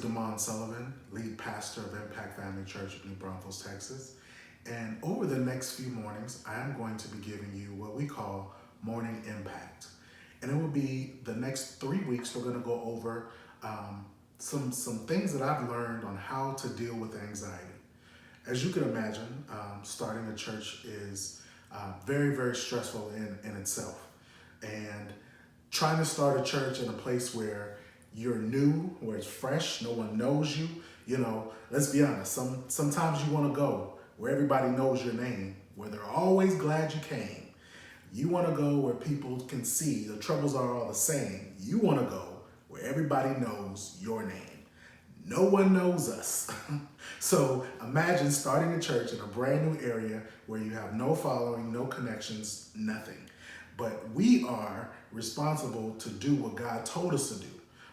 Damon Sullivan, lead pastor of Impact Family Church of New Braunfels, Texas. And over the next few mornings, I am going to be giving you what we call Morning Impact. And it will be the next 3 weeks, we're going to go over some things that I've learned on how to deal with anxiety. As you can imagine, starting a church is very, very stressful in itself. And trying to start a church in a place where you're new, where it's fresh, no one knows you, let's be honest, sometimes you want to go where everybody knows your name, where they're always glad you came. You want to go where people can see the troubles are all the same. You want to go where everybody knows your name. No one knows us. So imagine starting a church in a brand new area where you have no following, no connections, nothing. But we are responsible to do what God told us to do.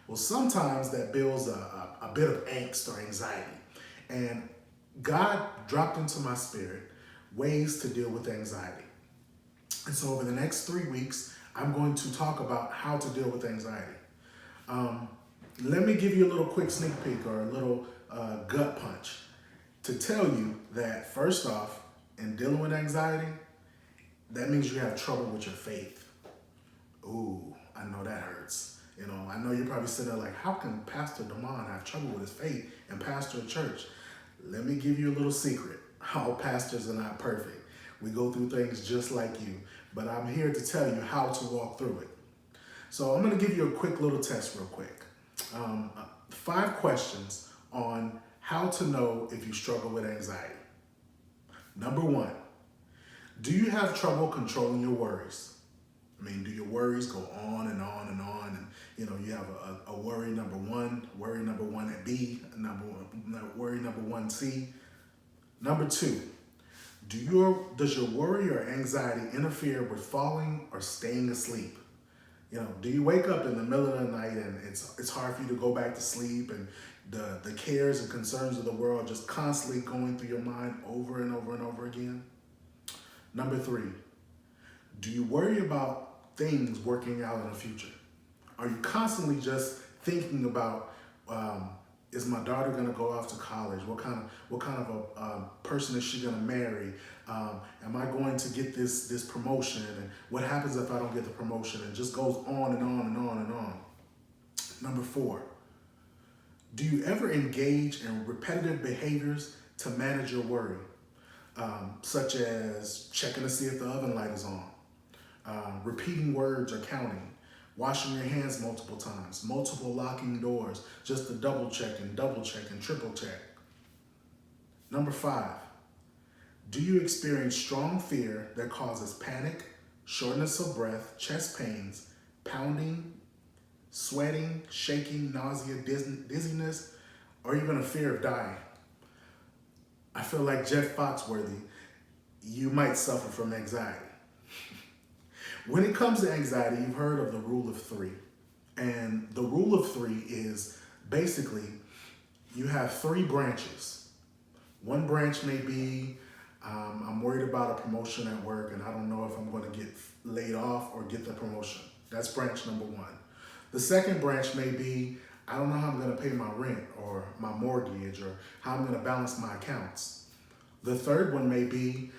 Well, sometimes that builds a bit of angst or anxiety. And God dropped into my spirit ways to deal with anxiety. And so over the next 3 weeks, I'm going to talk about how to deal with anxiety. Let me give you a little quick sneak peek or a little gut punch to tell you that first off, in dealing with anxiety, that means you have trouble with your faith. Ooh, I know that hurts. I know you're probably sitting there like, how can Pastor Damon have trouble with his faith and pastor a church? Let me give you a little secret. All pastors are not perfect. We go through things just like you, but I'm here to tell you how to walk through it. So I'm going to give you a quick little test real quick. 5 questions on how to know if you struggle with anxiety. Number 1, do you have trouble controlling your worries? Do your worries go on and on and on? And, you have a worry number 1, worry number 1B, worry number 1C. Number 2, does your worry or anxiety interfere with falling or staying asleep? Do you wake up in the middle of the night and it's hard for you to go back to sleep, and the cares and concerns of the world just constantly going through your mind over and over and over again? Number 3, do you worry about things working out in the future? Are you constantly just thinking about, is my daughter going to go off to college? What kind of a person is she going to marry? Am I going to get this promotion? And what happens if I don't get the promotion? And just goes on and on and on and on. Number 4, do you ever engage in repetitive behaviors to manage your worry? Such as checking to see if the oven light is on, repeating words or counting, washing your hands multiple times, multiple locking doors, just to double check and triple check. Number 5, do you experience strong fear that causes panic, shortness of breath, chest pains, pounding, sweating, shaking, nausea, dizziness, or even a fear of dying? I feel like Jeff Foxworthy, you might suffer from anxiety. When it comes to anxiety, you've heard of the rule of 3. And the rule of 3 is basically you have 3 branches. One branch may be, I'm worried about a promotion at work and I don't know if I'm going to get laid off or get the promotion. That's branch number 1. The second branch may be, I don't know how I'm going to pay my rent or my mortgage or how I'm going to balance my accounts. The third one may be,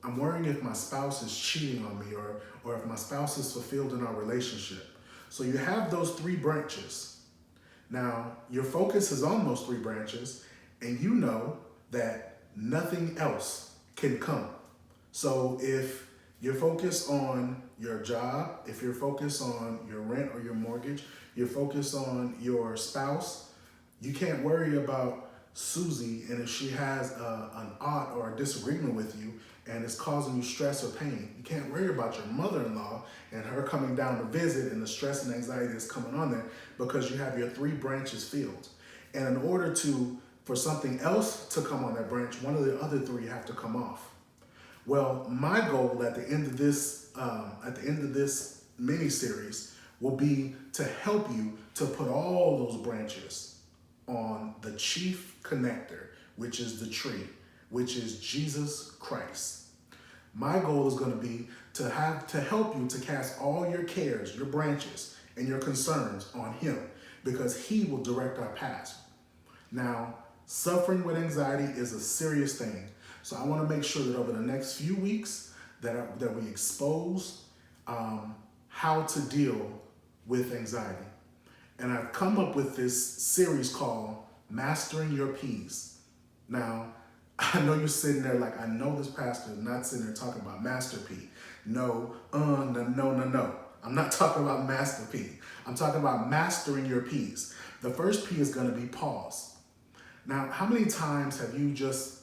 I'm worrying if my spouse is cheating on me or if my spouse is fulfilled in our relationship. So you have those 3 branches. Now, your focus is on those 3 branches, and you know that nothing else can come. So if you're focused on your job, if you're focused on your rent or your mortgage, you're focused on your spouse, you can't worry about Susie, and if she has an ought or a disagreement with you and it's causing you stress or pain. You can't worry about your mother-in-law and her coming down to visit and the stress and anxiety that's coming on there, because you have your 3 branches filled. And in order for something else to come on that branch, one of the other 3 have to come off. Well, my goal at the end of this mini series will be to help you to put all those branches on the chief connector, which is the tree, which is Jesus Christ. My goal is going to be to help you to cast all your cares, your branches, and your concerns on Him, because he will direct our paths. Now, suffering with anxiety is a serious thing. So I want to make sure that over the next few weeks that we expose how to deal with anxiety. And I've come up with this series called Mastering Your Peace. Now, I know you're sitting there like, I know this pastor is not sitting there talking about Master P. No. I'm not talking about Master P. I'm talking about mastering your peace. The first P is going to be pause. Now, how many times have you just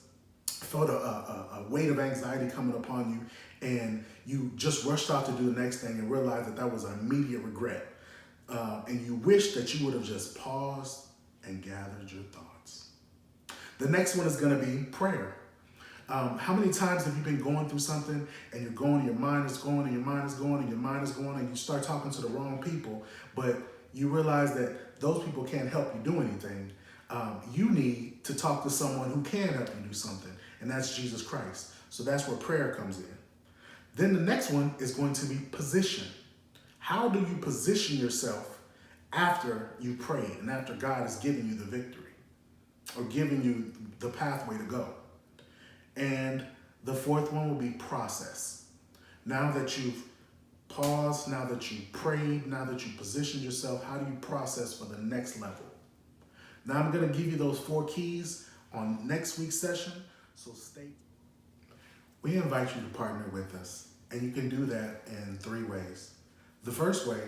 felt a weight of anxiety coming upon you and you just rushed out to do the next thing and realized that was an immediate regret? And you wish that you would have just paused and gathered your thoughts. The next one is going to be prayer. How many times have you been going through something and you're going, your mind is going, and your mind is going, and your mind is going, and you start talking to the wrong people, but you realize that those people can't help you do anything. You need to talk to someone who can help you do something, and that's Jesus Christ. So that's where prayer comes in. Then the next one is going to be position. How do you position yourself after you pray and after God has given you the victory or given you the pathway to go? And the fourth one will be process. Now that you've paused, now that you've prayed, now that you've positioned yourself, how do you process for the next level? Now I'm going to give you those 4 keys on next week's session, so stay. We invite you to partner with us, and you can do that in 3 ways. The first way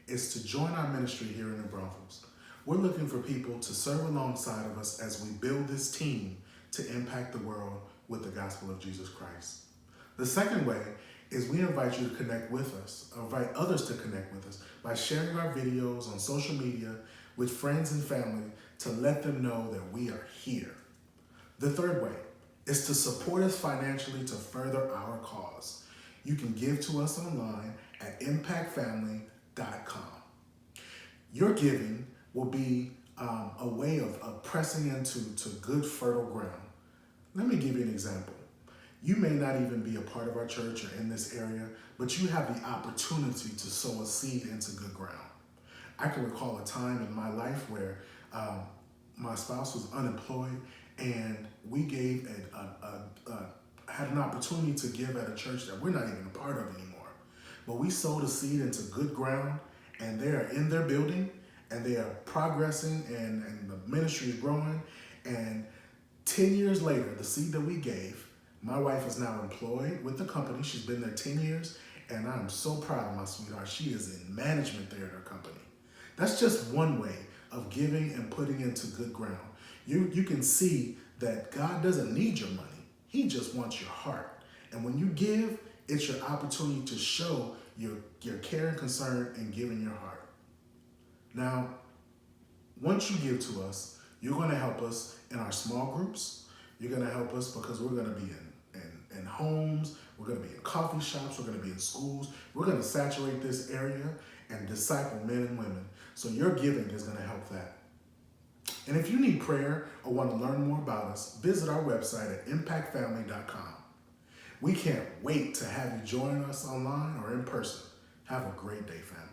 is to join our ministry here in New Braunfels. We're looking for people to serve alongside of us as we build this team to impact the world with the gospel of Jesus Christ. The second way is we invite you to connect with us, or invite others to connect with us by sharing our videos on social media with friends and family to let them know that we are here. The third way is to support us financially to further our cause. You can give to us online at impactfamily.com. Your giving will be a way of pressing into good fertile ground. Let me give you an example. You may not even be a part of our church or in this area, but you have the opportunity to sow a seed into good ground. I can recall a time in my life where my spouse was unemployed, and we had an opportunity to give at a church that we're not even a part of anymore. But we sowed a seed into good ground, and they are in their building, and they are progressing, and the ministry is growing. And 10 years later, the seed that we gave, my wife is now employed with the company. She's been there 10 years, and I'm so proud of my sweetheart. She is in management there at her company. That's just one way of giving and putting into good ground. You can see that God doesn't need your money. He just wants your heart. And when you give, it's your opportunity to show your care and concern and giving your heart. Now, once you give to us, you're going to help us in our small groups. You're going to help us because we're going to be in homes. We're going to be in coffee shops. We're going to be in schools. We're going to saturate this area and disciple men and women. So your giving is going to help that. And if you need prayer or want to learn more about us, visit our website at impactfamily.com. We can't wait to have you join us online or in person. Have a great day, family.